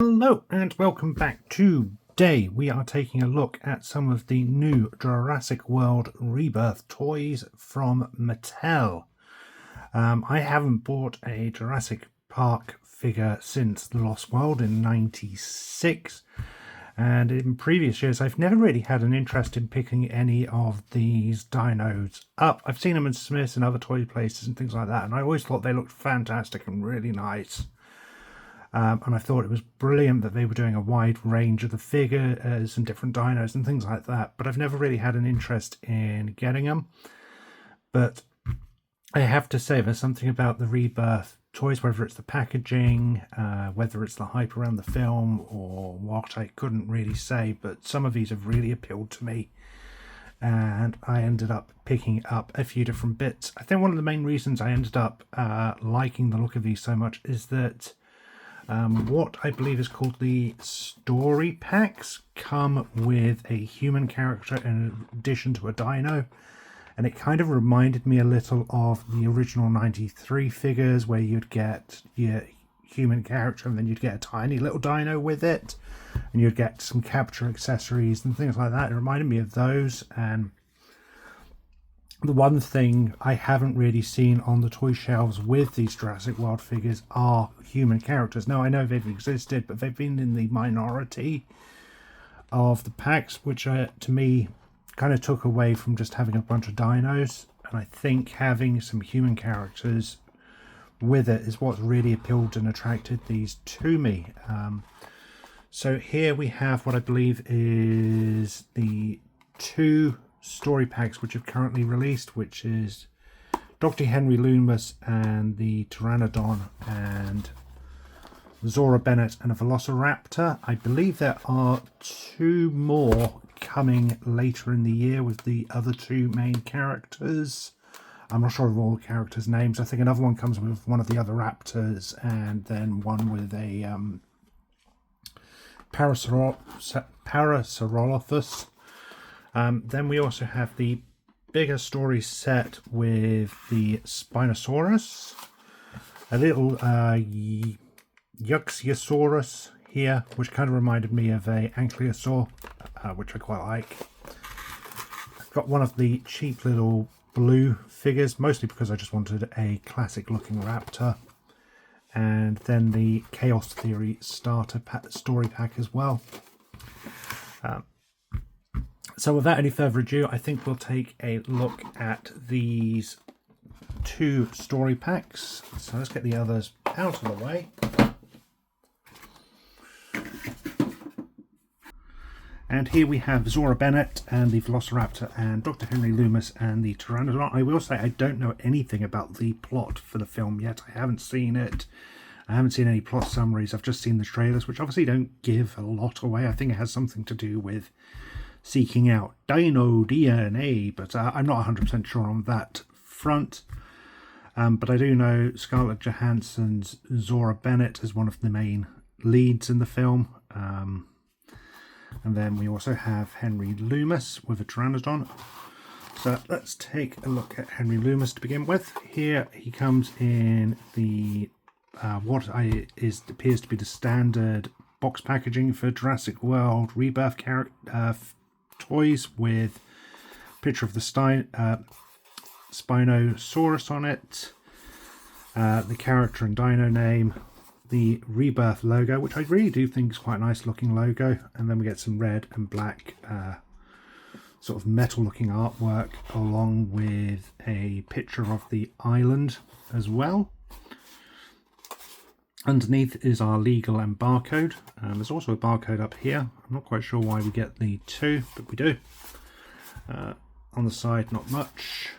Hello and welcome back. Today we are taking a look at some of the new Jurassic World Rebirth toys from Mattel. I haven't bought a Jurassic Park figure since The Lost World in '96, and in previous years I've never really had an interest in picking any of these dinos up. I've seen them in Smith's and other toy places and things like that, and I always thought they looked fantastic and really nice. And I thought it was brilliant that they were doing a wide range of the figures and different dinos and things like that. But I've never really had an interest in getting them. But I have to say, there's something about the Rebirth toys, whether it's the packaging, whether it's the hype around the film or what, I couldn't really say. But some of these have really appealed to me. And I ended up picking up a few different bits. I think one of the main reasons I ended up liking the look of these so much is that what I believe is called the story packs come with a human character in addition to a dino, and it kind of reminded me a little of the original '93 figures where you'd get your human character and then you'd get a tiny little dino with it, and you'd get some capture accessories and things like that. It reminded me of those, and the one thing I haven't really seen on the toy shelves with these Jurassic World figures are human characters. Now, I know they've existed, but they've been in the minority of the packs, which to me kind of took away from just having a bunch of dinos. And I think having some human characters with it is what's really appealed and attracted these to me. So here we have what I believe is the two story packs which have currently released, which is Dr. Henry Loomis and the Pteranodon and Zora Bennett and a Velociraptor. I believe there are two more coming later in the year with the other two main characters. I'm not sure of all the characters' names. I think another one comes with one of the other raptors, and then one with a Parasaurolophus. Then we also have the bigger story set with the Spinosaurus, a little Yuxiosaurus here, which kind of reminded me of a Ankylosaur, which I quite like. I've got one of the cheap little blue figures, mostly because I just wanted a classic looking raptor. And then the Chaos Theory starter story pack as well. So without any further ado, I think we'll take a look at these two story packs. So let's get the others out of the way. And here we have Zora Bennett and the Velociraptor and Dr. Henry Loomis and the Pteranodon. I will say I don't know anything about the plot for the film yet. I haven't seen it. I haven't seen any plot summaries. I've just seen the trailers, which obviously don't give a lot away. I think it has something to do with seeking out dino DNA, but I'm not 100% sure on that front. But I do know Scarlett Johansson's Zora Bennett is one of the main leads in the film. And then we also have Henry Loomis with a Pteranodon. So let's take a look at Henry Loomis to begin with. Here he comes in the appears to be the standard box packaging for Jurassic World Rebirth toys, with a picture of the Spinosaurus on it, the character and dino name, the Rebirth logo, which I really do think is quite a nice looking logo, and then we get some red and black sort of metal looking artwork along with a picture of the island as well. Underneath is our legal and barcode. There's also a barcode up here. I'm not quite sure why we get the two, but we do. On the side, not much.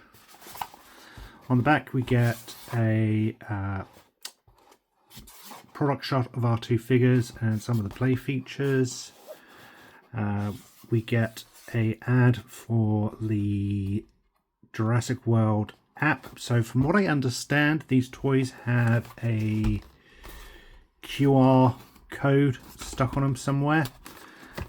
On the back, we get a product shot of our two figures and some of the play features. We get an ad for the Jurassic World app. So from what I understand, these toys have a QR code stuck on them somewhere,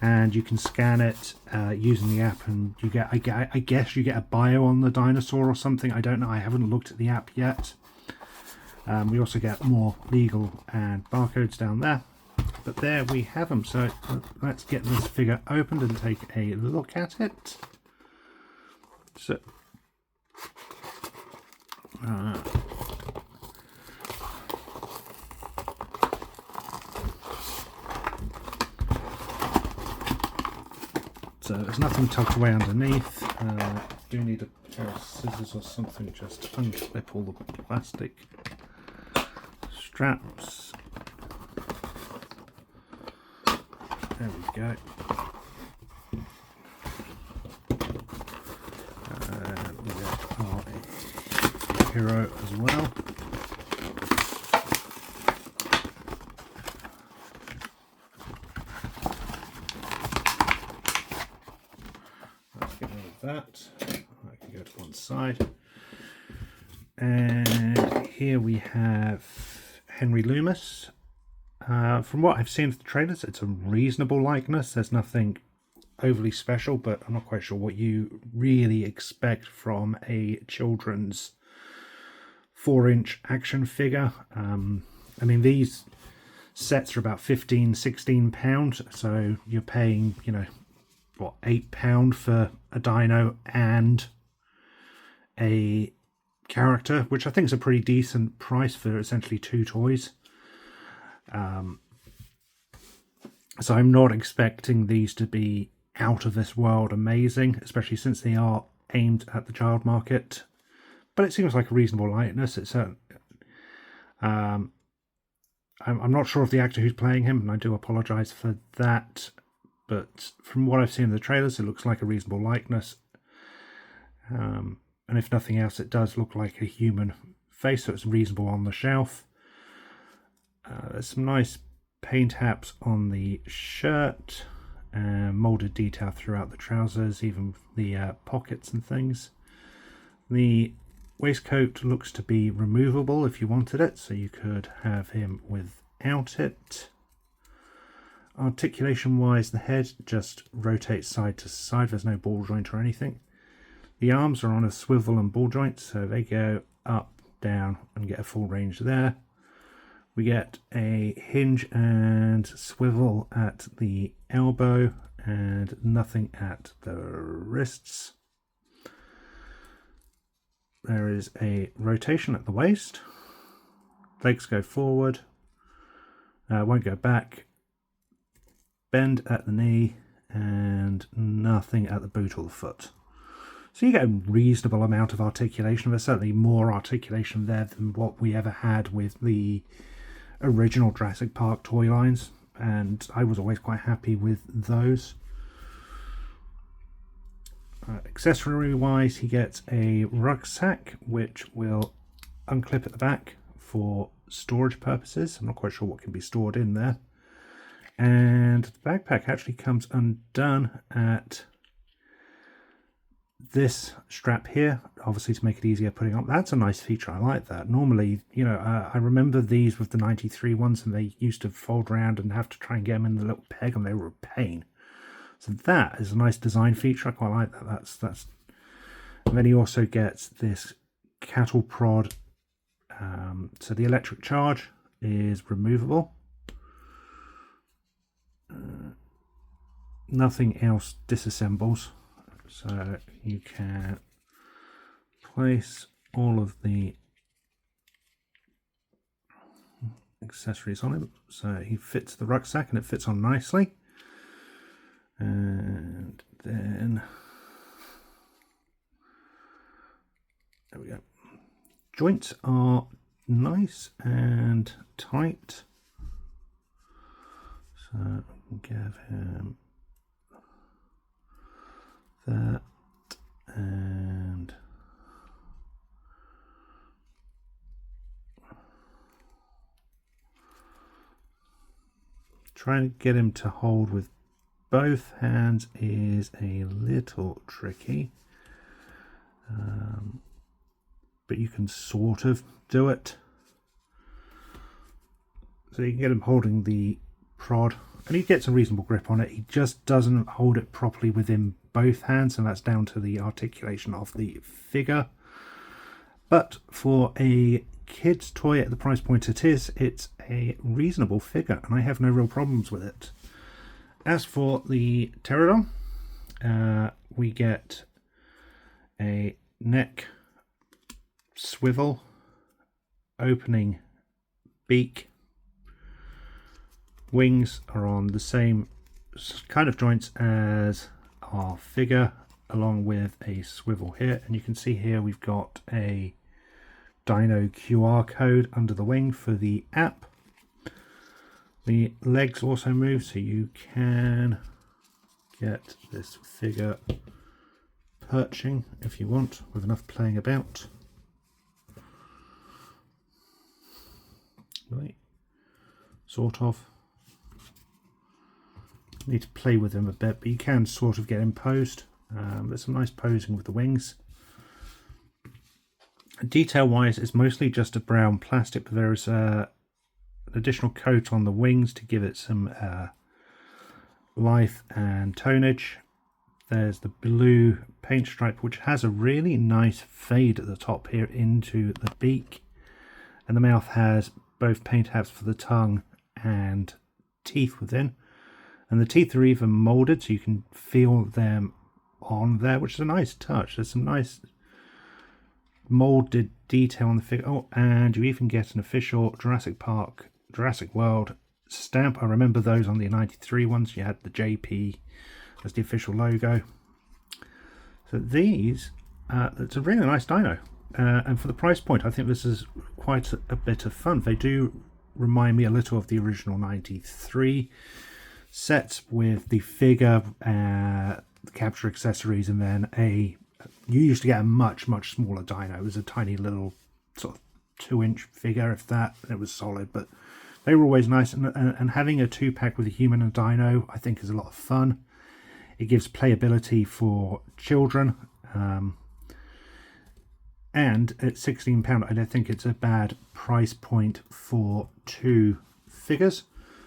and you can scan it using the app, and you get, I guess you get a bio on the dinosaur or something. I don't know. I haven't looked at the app yet. We also get more legal and barcodes down there. But there we have them. So let's get this figure opened and take a look at it. So so there's nothing tucked away underneath. Do need a pair of scissors or something just to unclip all the plastic straps. There we go. We got our hero as well. Let's get rid of that. I can go to one side. And here we have Henry Loomis. From what I've seen of the trailers, it's a reasonable likeness. There's nothing overly special, but I'm not quite sure what you really expect from a children's 4-inch action figure. I mean, these sets are about £15–16, so you're paying, you know, what, £8 for a dino and a character, which I think is a pretty decent price for essentially 2 toys. So I'm not expecting these to be out of this world amazing, especially since they are aimed at the child market. But it seems like a reasonable likeness. It's I'm not sure of the actor who's playing him, and I do apologise for that. But from what I've seen in the trailers, it looks like a reasonable likeness. And if nothing else, it does look like a human face, so it's reasonable on the shelf. There's some nice paint apps on the shirt, moulded detail throughout the trousers, even the pockets and things. The waistcoat looks to be removable if you wanted it, so you could have him without it. Articulation wise, the head just rotates side to side, there's no ball joint or anything. The arms are on a swivel and ball joint, so they go up, down and get a full range there. We get a hinge and swivel at the elbow and nothing at the wrists. There is a rotation at the waist. Legs go forward, won't go back. Bend at the knee and nothing at the boot or the foot. So you get a reasonable amount of articulation. There's certainly more articulation there than what we ever had with the original Jurassic Park toy lines, and I was always quite happy with those. Accessory wise, he gets a rucksack which will unclip at the back for storage purposes. I'm not quite sure what can be stored in there. And the backpack actually comes undone at this strap here, obviously to make it easier putting on. That's a nice feature. I like that. Normally, you know, I remember these with the 93 ones, and they used to fold around and have to try and get them in the little peg, and they were a pain. So that is a nice design feature. I quite like that. That's. And then he also gets this cattle prod. So the electric charge is removable. Nothing else disassembles. So you can place all of the accessories on him. So he fits the rucksack and it fits on nicely. And then there we go. Joints are nice and tight. So we can give him that, and trying to get him to hold with both hands is a little tricky, but you can sort of do it. So you can get him holding the prod, and he gets a reasonable grip on it. He just doesn't hold it properly within both hands, and that's down to the articulation of the figure. But for a kid's toy at the price point it is, it's a reasonable figure, and I have no real problems with it. As for the pterodon, we get a neck, swivel, opening beak. Wings are on the same kind of joints as our figure, along with a swivel here, and you can see here we've got a Dino QR code under the wing for the app. The legs also move, so you can get this figure perching if you want, with enough playing about. Right, sort of. Need to play with them a bit, but you can sort of get him posed. There's some nice posing with the wings. Detail wise, it's mostly just a brown plastic, but there is an additional coat on the wings to give it some life and tonnage. There's the blue paint stripe, which has a really nice fade at the top here into the beak, and the mouth has both paint apps for the tongue and teeth within, and the teeth are even molded so you can feel them on there, which is a nice touch. There's some nice molded detail on the figure. Oh, and you even get an official Jurassic Park, Jurassic World stamp. I remember those on the 93 ones. You had the JP as the official logo. So these, it's a really nice dino. And for the price point, I think this is quite a bit of fun. They do remind me a little of the original 93 sets with the figure, the capture accessories, and then you used to get a much smaller dino. It was a tiny little sort of 2-inch figure, if that. It was solid, but they were always nice. And having a 2-pack with a human and dino, I think, is a lot of fun. It gives playability for children, and at £16, I don't think it's a bad price point for 2 figures.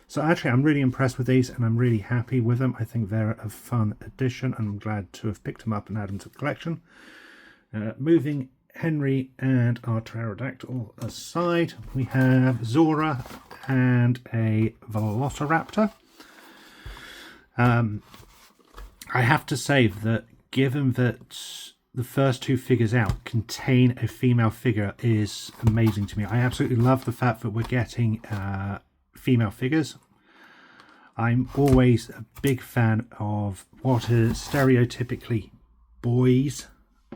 So actually, I'm really impressed with these, and I'm really happy with them. I think they're a fun addition, and I'm glad to have picked them up and added them to the collection. Moving Henry and our pterodactyl aside, we have Zora and a Velociraptor. I have to say that given that the first 2 figures out contain a female figure is amazing to me. I absolutely love the fact that we're getting female figures. I'm always a big fan of what is stereotypically boys'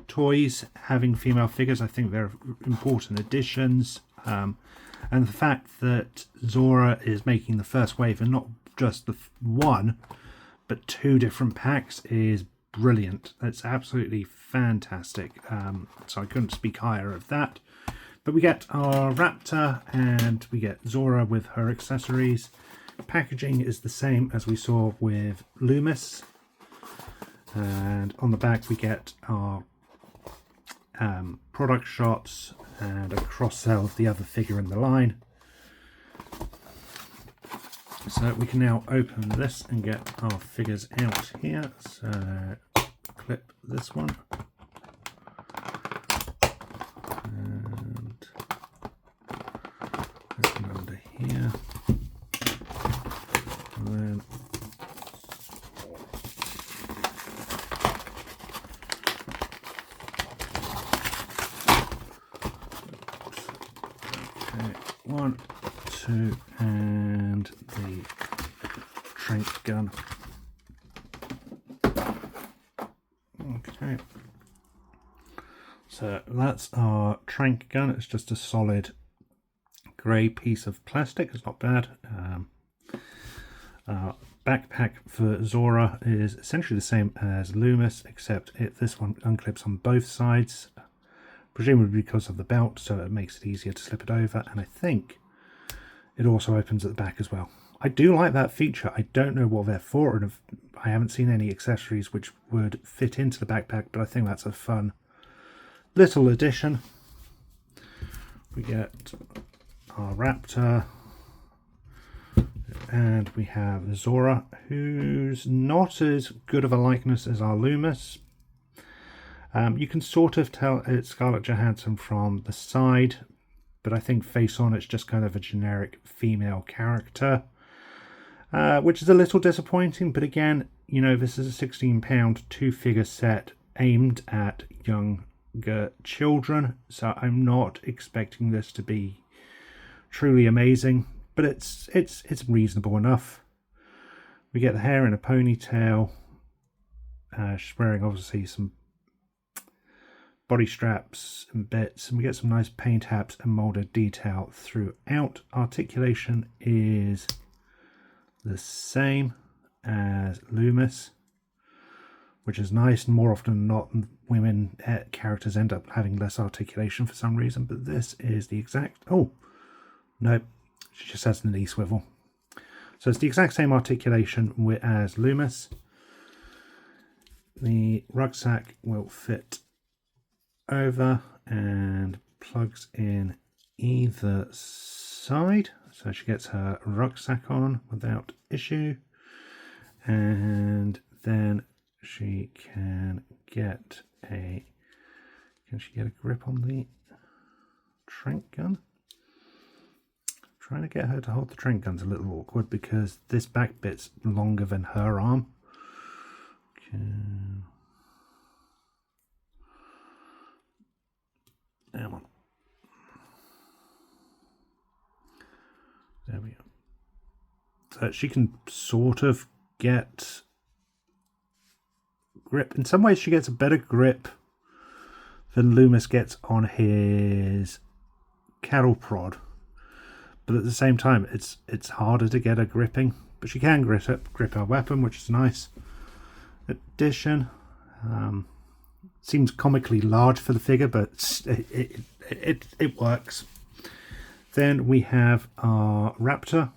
toys having female figures. I think they're important additions. And the fact that Zora is making the first wave, and not just the one, but 2 different packs, is brilliant. That's absolutely fantastic. So I couldn't speak higher of that. But we get our Raptor and we get Zora with her accessories. Packaging is the same as we saw with Loomis. And on the back we get our product shots and a cross-sell of the other figure in the line. So we can now open this and get our figures out here. So clip this one. And open under here. And then okay, 1, 2, and the trank gun. Okay, so that's our trank gun. It's just a solid grey piece of plastic. It's not bad. Backpack for Zora is essentially the same as Loomis, except this one unclips on both sides, presumably because of the belt, so it makes it easier to slip it over. And I think it also opens at the back as well. I do like that feature. I don't know what they're for, and I haven't seen any accessories which would fit into the backpack, but I think that's a fun little addition. We get our Raptor, and we have Zora, who's not as good of a likeness as our Loomis. You can sort of tell it's Scarlett Johansson from the side, but I think face on it's just kind of a generic female character, which is a little disappointing. But again, you know, this is a £16 2-figure set aimed at younger children, so I'm not expecting this to be truly amazing, but it's reasonable enough. We get the hair in a ponytail. She's wearing obviously some body straps and bits, and we get some nice paint apps and molded detail throughout. Articulation is the same as Loomis, which is nice, and more often than not women characters end up having less articulation for some reason, but this is the exact... oh no, she just has the knee swivel. So it's the exact same articulation as Loomis. The rucksack will fit over and plugs in either side, so she gets her rucksack on without issue, and then she can get a... can she get a grip on the trank gun? Trying to get her to hold the trank gun's a little awkward because this back bit's longer than her arm. Okay. Come on. There we go. So she can sort of get grip. In some ways she gets a better grip than Loomis gets on his cattle prod. But at the same time, it's harder to get her gripping. But she can grip her weapon, which is nice. Addition. Seems comically large for the figure, but it works. Then we have our Raptor,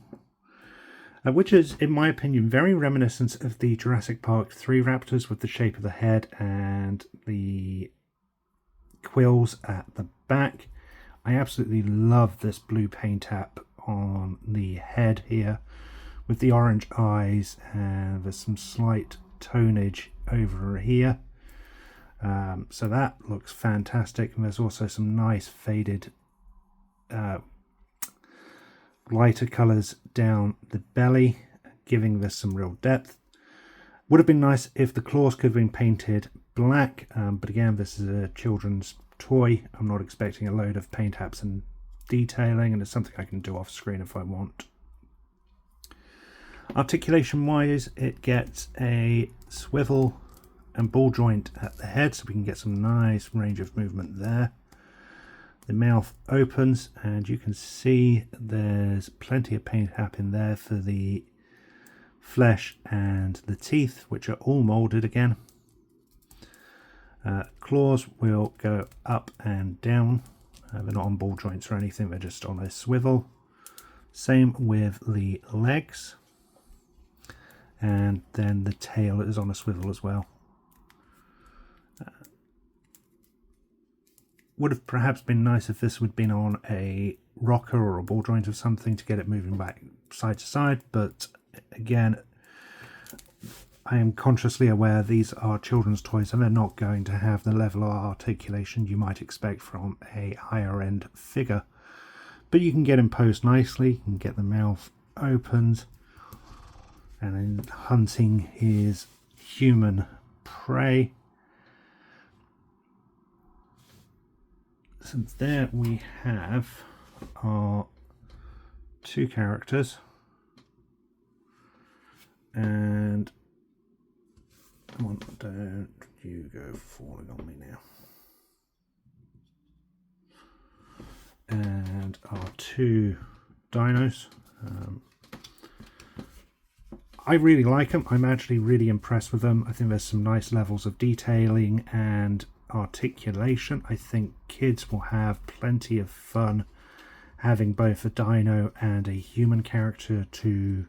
which is, in my opinion, very reminiscent of the Jurassic Park 3 Raptors, with the shape of the head and the quills at the back. I absolutely love this blue paint app on the head here with the orange eyes, and there's some slight tonage over here. So that looks fantastic, and there's also some nice faded lighter colours down the belly, giving this some real depth. Would have been nice if the claws could have been painted black, but again, this is a children's toy. I'm not expecting a load of paint apps and detailing, and it's something I can do off screen if I want. Articulation wise, it gets a swivel and ball joint at the head, so we can get some nice range of movement there. The mouth opens, and you can see there's plenty of paint app in there for the flesh and the teeth, which are all molded again. Claws will go up and down. They're not on ball joints or anything, they're just on a swivel. Same with the legs. And then the tail is on a swivel as well. Would have perhaps been nice if this would have been on a rocker or a ball joint of something to get it moving back side to side, but again, I am consciously aware these are children's toys and they're not going to have the level of articulation you might expect from a higher end figure. But you can get him posed nicely, you can get the mouth opened, and then hunting his human prey. So there we have our two characters, and come on, don't you go falling on me now. And our two dinos. I really like them. I'm actually really impressed with them. I think there's some nice levels of detailing and articulation. I think kids will have plenty of fun having both a dino and a human character to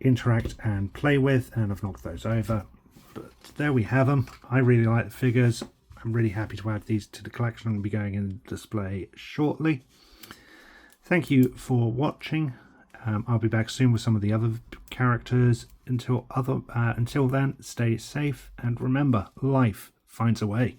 interact and play with, and I've knocked those over. But there we have them. I really like the figures. I'm really happy to add these to the collection and be going in display shortly. Thank you for watching. I'll be back soon with some of the other characters. Until then, stay safe, and remember, life finds a way.